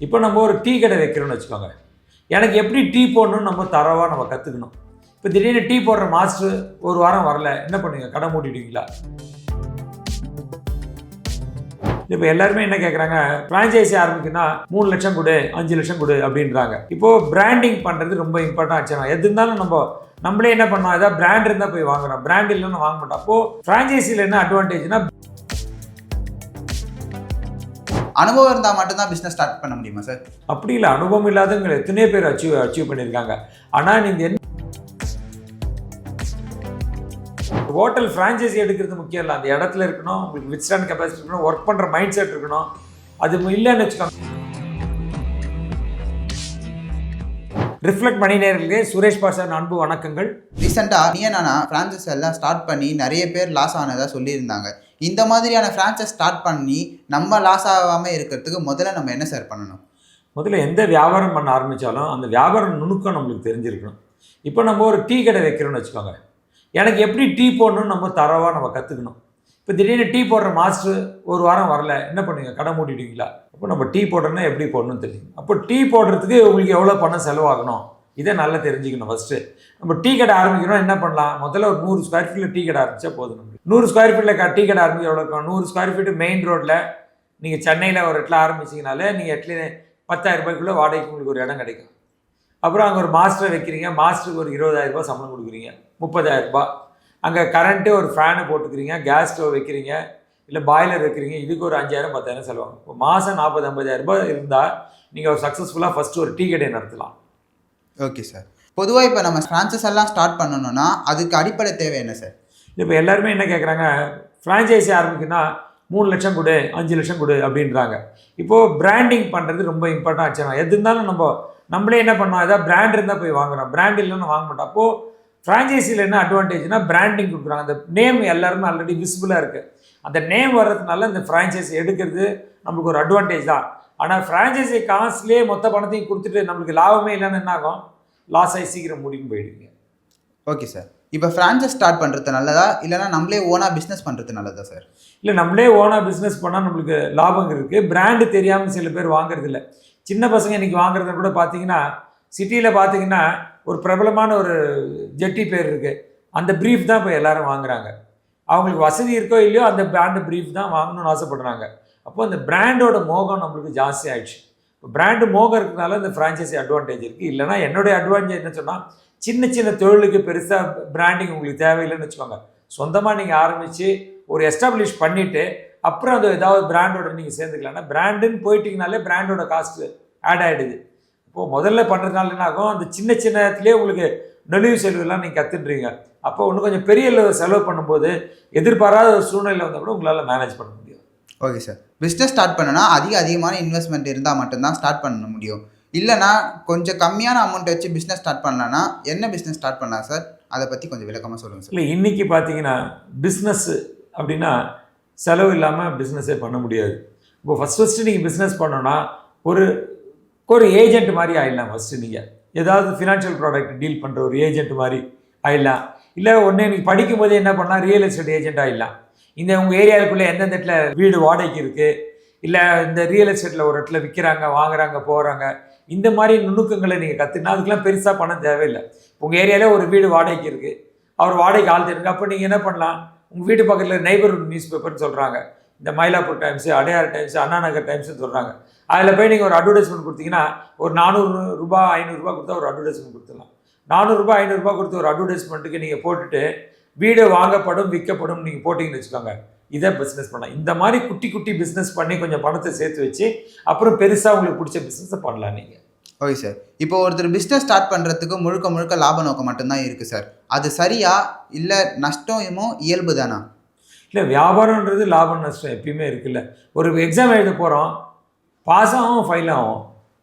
இப்போ நம்ம ஒரு டீ கடை வைக்கிறோம்னு வச்சுக்கோங்க. எனக்கு எப்படி டீ போடணும்னு நம்ம தரோவா நம்ம கற்றுக்கணும். இப்போ திடீர்னு டீ போடுற மாஸ்டர் ஒரு வாரம் வரல, என்ன பண்ணுவீங்க? கடை மூடிடுவீங்களா? இப்போ எல்லாருமே என்ன கேட்குறாங்க, ஃப்ரான்ச்சைஸி ஆரம்பிக்குன்னா 3 லட்சம் கொடு, 5 லட்சம் கொடு அப்படின்றாங்க. இப்போது பிராண்டிங் பண்ணுறது ரொம்ப இம்பார்ட்டன் ஆச்சுன்னா, எது இருந்தாலும் நம்மளே என்ன பண்ணோம், ஏதாவது பிராண்ட் இருந்தால் போய் வாங்குறோம், பிராண்ட் இல்லைன்னு வாங்க மாட்டோம். அப்போது ஃப்ரான்ச்சைஸியில் என்ன அட்வான்டேஜ்னா, அனுபவம் இருந்தால் மட்டும்தான் பிஸ்னஸ் ஸ்டார்ட் பண்ண முடியுமா சார்? அப்படி இல்லை, அனுபவம் இல்லாதவங்க எத்தனையோ பேர் அச்சீவ் பண்ணியிருக்காங்க. ஆனால் நீங்கள் என்ன ஹோட்டல் ஃப்ரான்ச்சைஸி எடுக்கிறது முக்கியம் இல்லை, அந்த இடத்துல இருக்கணும், உங்களுக்கு வித்ஸ்டாண்ட் கெப்பாசிட்டி இருக்கணும், ஒர்க் பண்ணுற மைண்ட் செட் இருக்கணும். அது இல்லைன்னு வச்சுக்கோங்க. ரிஃப்ளெக்ட் மணி நேர்களுக்கு சுரேஷ் பாஷா அன்பு வணக்கங்கள். ரீசெண்டாக நீ நானா ஃப்ரான்ச்சைஸ் எல்லாம் ஸ்டார்ட் பண்ணி நிறைய பேர் லாஸ் ஆனதாக சொல்லியிருந்தாங்க. இந்த மாதிரியான ஃப்ரான்ச்சைஸ் ஸ்டார்ட் பண்ணி நம்ம லாஸ் ஆகாமல் இருக்கிறதுக்கு முதல்ல நம்ம என்ன சார் பண்ணணும்? முதல்ல எந்த வியாபாரம் பண்ண ஆரம்பித்தாலும் அந்த வியாபாரம் நுணுக்கம் நம்மளுக்கு தெரிஞ்சிருக்கணும். இப்போ நம்ம ஒரு டீ கடை வைக்கிறோம்னு வச்சுக்கோங்க. எனக்கு எப்படி டீ போடணும்னு நம்ம தரோவா நம்ம கற்றுக்கணும். இப்போ திடீர்னு டீ போடுற மாஸ்டர் ஒரு வாரம் வரல, என்ன பண்ணுவீங்க? கடை மூடிடுவீங்களா? அப்போ நம்ம டீ போடுறோன்னா எப்படி போடணும்னு தெரியும். அப்போ டீ போடுறதுக்கு உங்களுக்கு எவ்வளோ பணம் செலவாகணும் இதை நல்லா தெரிஞ்சுக்கணும். ஃபஸ்ட்டு நம்ம டீ கடை ஆரம்பிக்கணும், என்ன பண்ணலாம்? முதல்ல ஒரு 100 ஸ்கொயர் ஃபீட்டில் டீ கடை ஆரம்பித்தா போதும். நம்ம 100 ஸ்கொயர் ஃபீட்டில் டீ கடை ஆரம்பிக்க எவ்வளோ இருக்கும்? 100 ஸ்கொயர் ஃபீட்டு மெயின் ரோட்டில் நீங்கள் சென்னையில் ஒரு இடத்துல ஆரம்பிச்சிங்கனாலே நீங்கள் எட்லி 10,000 ரூபாய்க்குள்ளே வாடகைக்கு உங்களுக்கு ஒரு இடம் கிடைக்கும். அப்புறம் அங்கே ஒரு மாஸ்டரை வைக்கிறீங்க, மாஸ்டருக்கு ஒரு 20,000 ரூபாய் சம்பளம் கொடுக்குறீங்க, 30,000 ரூபாய். அங்கே கரண்ட்டு ஒரு ஃபேனு போட்டுக்கிறீங்க, கேஸ் ஸ்டவ் வைக்கிறீங்க, இல்லை பாய்லர் வைக்கிறீங்க, இதுக்கு ஒரு 5,000 10,000 செலவாகும். இப்போ மாதம் 40-50,000 ரூபாய் இருந்தால் நீங்கள் ஒரு சக்ஸஸ்ஃபுல்லாக ஃபஸ்ட்டு ஒரு டீ கடை நடத்தலாம். Okay sir. பொதுவாக இப்போ நம்ம ஃப்ரான்ச்சைஸ் எல்லாம் ஸ்டார்ட் பண்ணணும்னா அதுக்கு அடிப்படை தேவை என்ன சார்? இப்போ எல்லாருமே என்ன கேட்குறாங்க, ஃப்ரான்ச்சைஸி ஆரம்பிக்குன்னா 3 லட்சம் கொடு, 5 லட்சம் கொடு அப்படின்றாங்க. இப்போது பிராண்டிங் பண்ணுறது ரொம்ப இம்பார்ட்டன் ஆச்சுன்னா, எது இருந்தாலும் நம்மளே என்ன பண்ணோம், ஏதாவது பிராண்ட் இருந்தால் போய் வாங்குறோம், பிராண்ட் இல்லைன்னு வாங்க மாட்டோம். அப்போது ஃப்ரான்ச்சைஸியில் என்ன அட்வான்டேஜ்னா பிராண்டிங் கொடுக்குறாங்க. அந்த நேம் எல்லாருமே ஆல்ரெடி விசிபிளாக இருக்குது. அந்த நேம் வர்றதுனால இந்த ஃப்ரான்ச்சைஸி எடுக்கிறது நம்மளுக்கு ஒரு அட்வான்டேஜ் தான். ஆனால் ஃப்ரான்ச்சைஸி காசுலேயே மொத்த பணத்தையும் கொடுத்துட்டு நம்மளுக்கு லாபமே இல்லைன்னு என்ன ஆகும்? லாஸ் ஆகி சீக்கிரம் முடிவு போயிடுவீங்க. Okay sir. இப்போ ஃப்ரான்ச்சைஸ் ஸ்டார்ட் பண்ணுறது நல்லதா இல்லைனா நம்மளே ஓனாக பிஸ்னஸ் பண்ணுறது நல்லதா சார்? இல்லை, நம்மளே ஓனாக பிஸ்னஸ் பண்ணால் நம்மளுக்கு லாபம் இருக்குது. பிராண்டு தெரியாமல் சில பேர் வாங்குறது இல்லை. சின்ன பசங்க இன்றைக்கி வாங்குறத கூட பார்த்தீங்கன்னா, சிட்டியில் பார்த்தீங்கன்னா ஒரு பிரபலமான ஒரு ஜெட்டி பேர் இருக்குது, அந்த ப்ரீஃப் தான் இப்போ எல்லோரும் வாங்குறாங்க. அவங்களுக்கு வசதி இருக்கோ இல்லையோ அந்த பிராண்டு ப்ரீஃப் தான் வாங்கணும்னு ஆசைப்படுறாங்க. அப்போது அந்த பிராண்டோட மோகம் நம்மளுக்கு ஜாஸ்தி ஆகிடுச்சு. இப்போ பிராண்டு மோகம் இருக்கிறதுனால இந்த ஃப்ரான்ச்சைஸி அட்வான்டேஜ் இருக்குது. இல்லைனா என்னுடைய அட்வான்டேஜ் என்ன சொன்னால், சின்ன சின்ன தொழிலுக்கு பெருசாக பிராண்டிங் உங்களுக்கு தேவையில்லைன்னு வச்சுக்கோங்க. சொந்தமாக நீங்கள் ஆரம்பித்து ஒரு எஸ்டாப்ளிஷ் பண்ணிவிட்டு அப்புறம் அது ஏதாவது பிராண்டோட நீங்கள் சேர்ந்துக்கலாம்னா, பிராண்டுன்னு போயிட்டீங்கனாலே பிராண்டோட காஸ்ட்டு ஆட் ஆகிடுது. இப்போது முதல்ல பண்ணுறதுனால என்ன ஆகும், அந்த சின்ன சின்னத்துலேயே உங்களுக்கு நொழிவு செலவுலாம் நீங்கள் கற்றுட்றீங்க. அப்போ இன்னும் கொஞ்சம் பெரிய செலவு பண்ணும்போது எதிர்பாராத ஒரு சூழ்நிலை வந்தால் கூட உங்களால் மேனேஜ் பண்ண முடியும். Okay sir. பிஸ்னஸ் ஸ்டார்ட் பண்ணனா அதிகமான இன்வெஸ்ட்மெண்ட் இருந்தால் மட்டும்தான் ஸ்டார்ட் பண்ண முடியும். இல்லைனா கொஞ்சம் கம்மியான அமௌண்ட் வச்சு பிஸ்னஸ் ஸ்டார்ட் பண்ணலான்னா என்ன பிஸ்னஸ் ஸ்டார்ட் பண்ணலாம் சார்? அதை பற்றி கொஞ்சம் விளக்கமாக சொல்லுங்கள் சார். இல்லை, இன்றைக்கி பார்த்தீங்கன்னா பிஸ்னஸ் அப்படின்னா செலவு இல்லாமல் பிஸ்னஸே பண்ண முடியாது. இப்போ ஃபஸ்ட்டு நீங்கள் பிஸ்னஸ் பண்ணோன்னா ஒரு ஏஜென்ட் மாதிரி ஆகிடலாம். ஃபஸ்ட்டு நீங்கள் ஏதாவது ஃபினான்ஷியல் ப்ராடக்ட் டீல் பண்ணுற ஒரு ஏஜென்ட் மாதிரி ஆகிடலாம். இல்லை ஒன்று நீங்கள் படிக்கும்போது என்ன பண்ணால் ரியல் எஸ்டேட் ஏஜென்ட் ஆகிடலாம். இந்த உங்கள் ஏரியாவுக்குள்ளே எந்தெந்த இடத்துல வீடு வாடகைக்கு இருக்குது, இல்லை இந்த ரியல் எஸ்டேட்டில் ஒரு இடத்துல விற்கிறாங்க, வாங்குறாங்க, போகிறாங்க, இந்த மாதிரி நுணுக்கங்களை நீங்கள் கற்றுக்கினா அதுக்கெலாம் பெருசாக பணம் தேவையில்லை. உங்கள் ஏரியாவில் ஒரு வீடு வாடகைக்கு இருக்குது, அவர் வாடகைக்கு ஆள் தெரியுங்க. அப்போ நீங்கள் என்ன பண்ணலாம், உங்கள் வீட்டு பக்கத்தில் நெய்பர்ஹுட் நியூஸ் பேப்பர்னு சொல்கிறாங்க, இந்த மயிலாப்பூர் டைம்ஸு, அடையார் டைம்ஸு, அண்ணா நகர் டைம்ஸ்னு சொல்கிறாங்க. அதில் போய் நீங்கள் ஒரு அட்வர்டைஸ்மெண்ட் கொடுத்தீங்கன்னா ஒரு 400 ரூபா 500 ரூபா கொடுத்தா ஒரு அட்வர்டைஸ்மெண்ட் கொடுத்துடலாம். 400 ரூபா 500 ரூபா கொடுத்து ஒரு அட்வர்டைஸ்மெண்ட்டுக்கு நீங்கள் போட்டுட்டு வீடு வாங்கப்படும் விற்கப்படும் நீங்கள் போட்டிங்கன்னு வச்சுக்கோங்க, இதை பிஸ்னஸ் பண்ணலாம். இந்த மாதிரி குட்டி குட்டி பிஸ்னஸ் பண்ணி கொஞ்சம் பணத்தை சேர்த்து வச்சு அப்புறம் பெருசாக உங்களுக்கு பிடிச்ச பிஸ்னஸை பண்ணலாம் நீங்கள். Okay sir. இப்போ ஒருத்தர் பிஸ்னஸ் ஸ்டார்ட் பண்ணுறதுக்கு முழுக்க லாப நோக்கம் மட்டும்தான் இருக்குது சார். அது சரியா இல்லை நஷ்டமோ இயல்பு தானா? இல்லை, வியாபாரன்றது லாபம் நஷ்டம் எப்பயுமே இருக்குல்ல. ஒரு எக்ஸாம் எழுத போகிறோம், பாஸ் ஆகும் ஃபெயில் ஆகும்,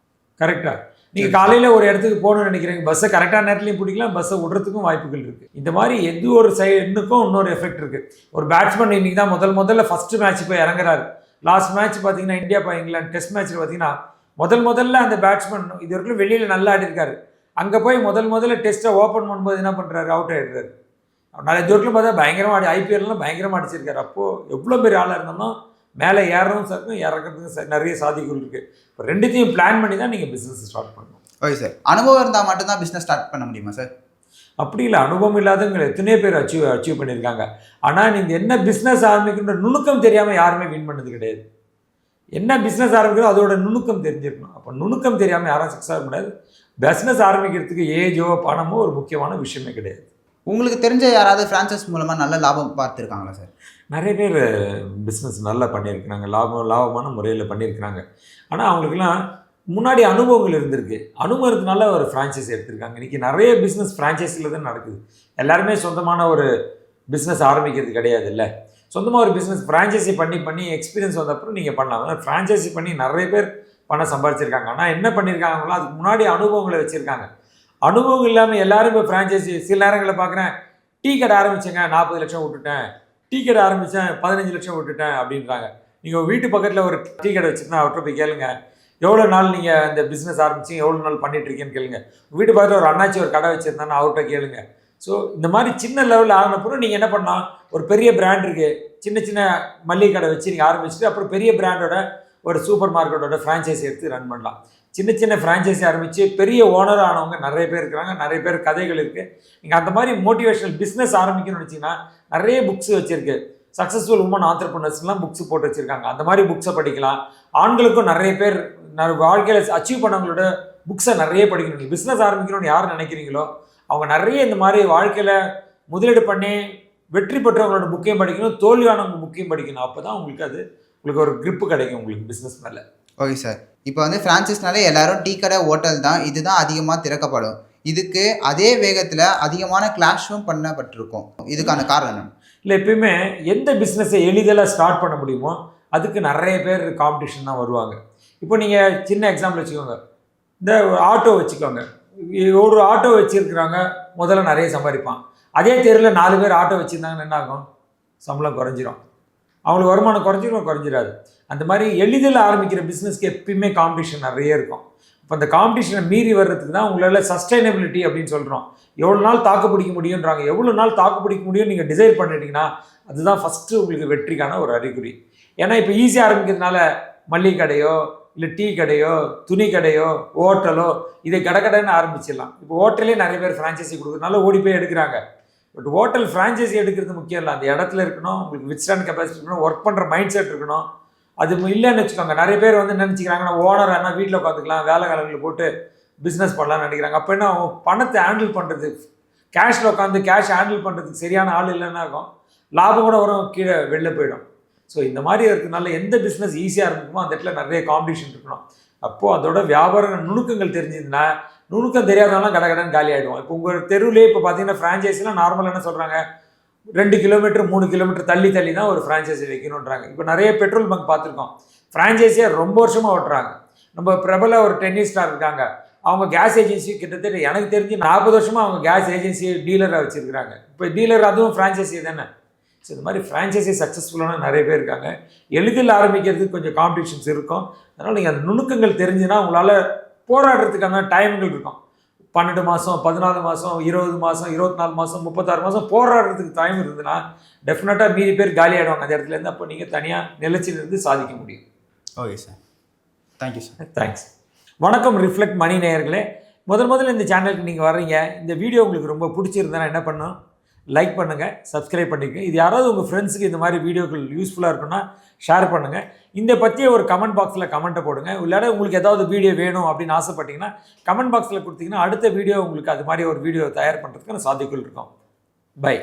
கரெக்டாக. நீங்கள் காலையில் ஒரு இடத்துக்கு போகணும்னு நினைக்கிறீங்க, பஸ்ஸை கரெக்டான நேரத்துலையும் பிடிக்கலாம், பஸ்ஸை விடுறதுக்கும் வாய்ப்புகள் இருக்குது. இந்த மாதிரி எது ஒரு சைடுக்கும் இன்னொரு எஃபெக்ட் இருக்குது. ஒரு பேட்ஸ்மேன் இன்றைக்கி தான் முதல்ல ஃபஸ்ட்டு மேட்ச் போய் இறங்குறாரு. லாஸ்ட் மேட்ச் பார்த்தீங்கன்னா இந்தியா இங்கிலாந்து டெஸ்ட் மேட்ச்சில் பார்த்தீங்கன்னா முதல்ல அந்த பேட்ஸ்மேன் இது வரைக்கும் வெளியில் நல்லா ஆடிருக்காரு. அங்கே போய் முதல்ல டெஸ்ட்டை ஓப்பன் பண்ணும்போது என்ன பண்ணுறாரு, அவுட் ஆகிடுறாரு. நிறைய தூரத்தில் பார்த்தா பயங்கரமாக ஐபிஎல்லாம் பயங்கரமாக அடிச்சிருக்காரு. அப்போது எவ்வளோ பெரிய ஆளாக இருந்தாலும் மேலே ஏறவும் இருக்கும், இறக்கிறதுக்கும் நிறைய சாதிகள் இருக்குது. இப்போ ரெண்டுத்தையும் பிளான் பண்ணி தான் நீங்கள் பிஸ்னஸ் ஸ்டார்ட் பண்ணணும். Okay sir. அனுபவம் இருந்தால் மட்டும்தான் பிஸ்னஸ் ஸ்டார்ட் பண்ண முடியுமா சார்? அப்படி இல்லை, அனுபவம் இல்லாதவங்க எத்தனையோ பேர் அச்சீவ் பண்ணியிருக்காங்க. ஆனால் நீங்கள் என்ன பிஸ்னஸ் ஆரம்பிக்கின்ற நுணுக்கம் தெரியாமல் யாருமே வின் பண்ணது கிடையாது. என்ன பிஸ்னஸ் ஆரம்பிக்கிறோம் அதோட நுணுக்கம் தெரிஞ்சிருக்கணும். அப்போ நுணுக்கம் தெரியாமல் யாரும் சக்ஸஸ் ஆக முடியாது. பிஸ்னஸ் ஆரம்பிக்கிறதுக்கு ஏஜோ பணமோ ஒரு முக்கியமான விஷயமே கிடையாது. உங்களுக்கு தெரிஞ்ச யாராவது ஃப்ரான்ச்சைஸ் மூலமாக நல்ல லாபம் பார்த்துருக்காங்களா சார்? நிறைய பேர் பிஸ்னஸ் நல்லா பண்ணியிருக்கிறாங்க, லாபமான முறையில் பண்ணியிருக்கிறாங்க. ஆனால் அவங்களுக்குலாம் முன்னாடி அனுபவங்கள் இருந்திருக்கு. அனுபவம் இருந்தனால ஒரு ஃப்ரான்ச்சைஸ் எடுத்திருக்காங்க. இன்றைக்கி நிறைய பிஸ்னஸ் ஃப்ரான்ச்சைஸில் தான் நடக்குது. எல்லாருமே சொந்தமான ஒரு பிஸ்னஸ் ஆரம்பிக்கிறது கிடையாது. இல்லை, சொந்தமாக ஒரு பிஸ்னஸ் ஃப்ரான்ச்சைஸி பண்ணி எக்ஸ்பீரியன்ஸ் வந்தப்பறம் நீங்கள் பண்ணலாம். ஃப்ரான்ச்சைஸி பண்ணி நிறைய பேர் பணம் சம்பாதிச்சிருக்காங்க. ஆனால் என்ன பண்ணியிருக்காங்களோ அதுக்கு முன்னாடி அனுபவங்களை வச்சுருக்காங்க. அனுபவம் இல்லாமல் எல்லாரும் இப்போ ஃப்ரான்ச்சைஸி சில நேரங்களில் பார்க்குறேன், டீ கடை ஆரம்பித்தேங்க 40 லட்சம் விட்டுட்டேன், டீ கடை ஆரம்பித்தேன் 15 லட்சம் விட்டுட்டேன் அப்படின்றாங்க. நீங்கள் வீட்டு பக்கத்தில் ஒரு டீ கடை வச்சுருந்தா அவர்கிட்ட போய் கேளுங்க, எவ்வளோ நாள் நீங்கள் இந்த பிஸ்னஸ் ஆரம்பிச்சிங்க, எவ்வளோ நாள் பண்ணிகிட்ருக்கேன்னு கேளுங்க. வீட்டு பக்கத்தில் ஒரு அண்ணாச்சி ஒரு கடை வச்சுருந்தான்னு அவர்கிட்ட கேளுங்க. ஸோ இந்த மாதிரி சின்ன லெவலில் ஆனப்புறம் நீங்கள் என்ன பண்ணலாம், ஒரு பெரிய பிராண்ட் இருக்குது, சின்ன மளிகை கடை வச்சு நீங்கள் ஆரம்பிச்சுட்டு அப்புறம் பெரிய பிராண்டோட ஒரு சூப்பர் மார்க்கெட்டோட ஃப்ரான்ச்சைஸி எடுத்து ரன் பண்ணலாம். சின்ன ஃப்ரான்ச்சைஸி ஆரம்பித்து பெரிய ஓனர் ஆனவங்க நிறைய பேர் இருக்கிறாங்க. நிறைய பேர் கதைகள் இருக்குது. நீங்கள் அந்த மாதிரி மோட்டிவேஷனல் பிஸ்னஸ் ஆரம்பிக்கணும்னு வச்சிங்கன்னா நிறைய புக்ஸ் வச்சுருக்கு. சக்ஸஸ்ஃபுல் உமன் ஆண்டர்பிரினர்ஸ்லாம் புக்ஸ் போட்டு வச்சுருக்காங்க. அந்த மாதிரி புக்ஸை படிக்கலாம். ஆண்களுக்கும் நிறைய பேர் வாழ்க்கையில் அச்சீவ் பண்ணவங்களோட புக்ஸை நிறைய படிக்கணும். நீங்கள் பிஸ்னஸ் ஆரம்பிக்கணும்னு யார் நினைக்கிறீங்களோ அவங்க நிறைய இந்த மாதிரி வாழ்க்கையில் முதலீடு பண்ணி வெற்றி பெற்றவங்களோட புக்கையும் படிக்கணும், தோல்வியானவங்க புக்கையும் படிக்கணும். அப்போ தான் உங்களுக்கு ஒரு கிரிப்பு கிடைக்கும் உங்களுக்கு பிஸ்னஸ் மேலே. Okay sir. இப்போ வந்து ஃப்ரான்ச்சைஸ்னாலே எல்லாரும் டீ கடை, ஹோட்டல் தான் இதுதான் அதிகமாக திறக்கப்படும். இதுக்கு அதே வேகத்தில் அதிகமான கிளாஷும் பண்ணப்பட்டிருக்கும். இதுக்கான காரணம் இல்லை, எப்பயுமே எந்த பிஸ்னஸை எளிதில் ஸ்டார்ட் பண்ண முடியுமோ அதுக்கு நிறைய பேர் காம்படிஷன் தான் வருவாங்க. இப்போ நீங்கள் சின்ன எக்ஸாம்பிள் வச்சுக்கோங்க, இந்த ஆட்டோ வச்சுக்கோங்க. ஒரு ஆட்டோ வச்சுருக்குறாங்க, முதல்ல நிறைய சம்பாதிப்பான். அதே தெருவில் 4 பேர் ஆட்டோ வச்சுருந்தாங்கன்னு என்ன ஆகும், சம்பளம் குறைஞ்சிரும். அவங்களுக்கு வருமானம் குறைஞ்சிராது. அந்த மாதிரி எளிதில் ஆரம்பிக்கிற பிஸ்னஸ்க்கு எப்பயுமே காம்படிஷன் நிறைய இருக்கும். இப்போ அந்த காம்படிஷனை மீறி வர்றதுக்கு தான் உங்களால் சஸ்டைனபிலிட்டி அப்படின்னு சொல்கிறோம். எவ்வளோ நாள் தாக்கு பிடிக்க முடியுன்றாங்க. எவ்வளோ நாள் தாக்கு பிடிக்க முடியும் நீங்கள் டிசைட் பண்ணிட்டீங்கன்னா அதுதான் ஃபஸ்ட்டு உங்களுக்கு வெற்றிக்கான ஒரு அறிகுறி. ஏன்னா இப்போ ஈஸியாக ஆரம்பிக்கிறதுனால மளிகை கடையோ இல்லை டீ கடையோ துணி கடையோ ஹோட்டலோ இதை கடைன்னு ஆரம்பிச்சிடலாம். இப்போ ஹோட்டலே நிறைய பேர் ஃப்ரான்ச்சைஸி கொடுக்குறதுனால ஓடி போய் எடுக்கிறாங்க. பட் ஹோட்டல் ஃப்ரான்ச்சைஸி எடுக்கிறது முக்கியம் இல்லை, அந்த இடத்துல இருக்கணும், உங்களுக்கு வித்ஸ்டாண்ட் கெப்பாசிட்டி இருக்கணும், ஒர்க் பண்ணுற மைண்ட் செட் இருக்கணும். அது இல்லைன்னு வச்சுக்கோங்க, நிறைய பேர் வந்து நினச்சிக்கிறாங்கன்னா ஓனர் ஆனால் வீட்டில் உட்காந்துக்கலாம், வேலை காலங்களில் போட்டு பிஸ்னஸ் பண்ணலாம்னு நினைக்கிறாங்க. அப்போ என்ன பணத்தை ஹேண்டில் பண்ணுறது, கேஷில் உட்காந்து கேஷ் ஹேண்டில் பண்ணுறதுக்கு சரியான ஆள் இல்லைன்னா இருக்கும், லாபம் கூட வரும், கீழே வெளில போயிடும். ஸோ இந்த மாதிரி இருக்கிறதுனால எந்த பிஸ்னஸ் ஈஸியாக இருக்குமோ அந்த இடத்துல நிறைய காம்படிஷன் இருக்கணும். அப்போது அதோட வியாபார நுணுக்கங்கள் தெரிஞ்சதுன்னா, நுணுக்கம் தெரியாதவங்களாம் கடன் காலி ஆகிடுவோம். இப்போ உங்கள் தெருவிலே இப்போ பார்த்தீங்கன்னா ஃப்ரான்ச்சைஸிலாம் நார்மலாக என்ன சொல்கிறாங்க, 2 கிலோமீட்டர் 3 கிலோமீட்டர் தள்ளி தான் ஒரு ஃப்ரான்ச்சைஸி வைக்கணுன்றாங்க. இப்போ நிறைய பெட்ரோல் பங்க் பார்த்துருக்கோம், ஃப்ரான்ச்சைஸியாக ரொம்ப வருஷமாக ஓட்டுறாங்க. நம்ம பிரபல ஒரு டென்னிஸ் ஸ்டார் இருக்காங்க, அவங்க கேஸ் ஏஜென்சி கிட்டத்தட்ட எனக்கு தெரிஞ்சு 40 வருஷமாக அவங்க கேஸ் ஏஜென்சி டீலராக வச்சுருக்கிறாங்க. இப்போ டீலர் அதுவும் ஃப்ரான்ச்சைஸி தானே. ஸோ இந்த மாதிரி ஃப்ரான்ச்சைஸி சக்ஸஸ்ஃபுல்லான நிறைய பேர் இருக்காங்க. எளிதில் ஆரம்பிக்கிறதுக்கு கொஞ்சம் காம்படிஷன்ஸ் இருக்கும். அதனால் நீங்கள் அந்த நுணுக்கங்கள் தெரிஞ்சுன்னா உங்களால் போராடுறதுக்கான டைம்கள் இருக்கும். 12 மாதம் 14 மாதம் 20 மாதம் 24 மாதம் 36 மாதம் போராடுறதுக்கு டைம் இருந்ததுன்னா டெஃபினட்டாக மீதி பேர் காலி ஆகிடுவாங்க அந்த இடத்துலேருந்து. அப்போ நீங்கள் தனியாக நிலைச்சிலிருந்து சாதிக்க முடியும். Okay sir, thank you sir. Thanks. வணக்கம் ரிஃப்ளெக்ட் மணி நேயர்களே. முதல்ல இந்த சேனலுக்கு நீங்கள் வர்றீங்க, இந்த வீடியோ உங்களுக்கு ரொம்ப பிடிச்சிருந்தேன்னா என்ன பண்ணணும், லைக் பண்ணுங்கள், சப்ஸ்கிரைப் பண்ணிக்கங்க. இது யாராவது உங்கள் ஃப்ரெண்ட்ஸுக்கு இந்த மாதிரி வீடியோக்கள் யூஸ்ஃபுல்லாக இருக்குன்னா ஷேர் பண்ணுங்கள். இந்த பற்றிய ஒரு கமெண்ட் பாக்ஸில் கமெண்ட்டை போடுங்க. இல்லாத உங்களுக்கு ஏதாவது வீடியோ வேணும் அப்படின்னு ஆசைப்பட்டீங்கன்னா கமெண்ட் பாக்ஸில் கொடுத்தீங்கன்னா அடுத்த வீடியோ உங்களுக்கு அது மாதிரி ஒரு வீடியோ தயார் பண்ணுறதுக்கான சாத்தியங்கள் இருக்கும். பை.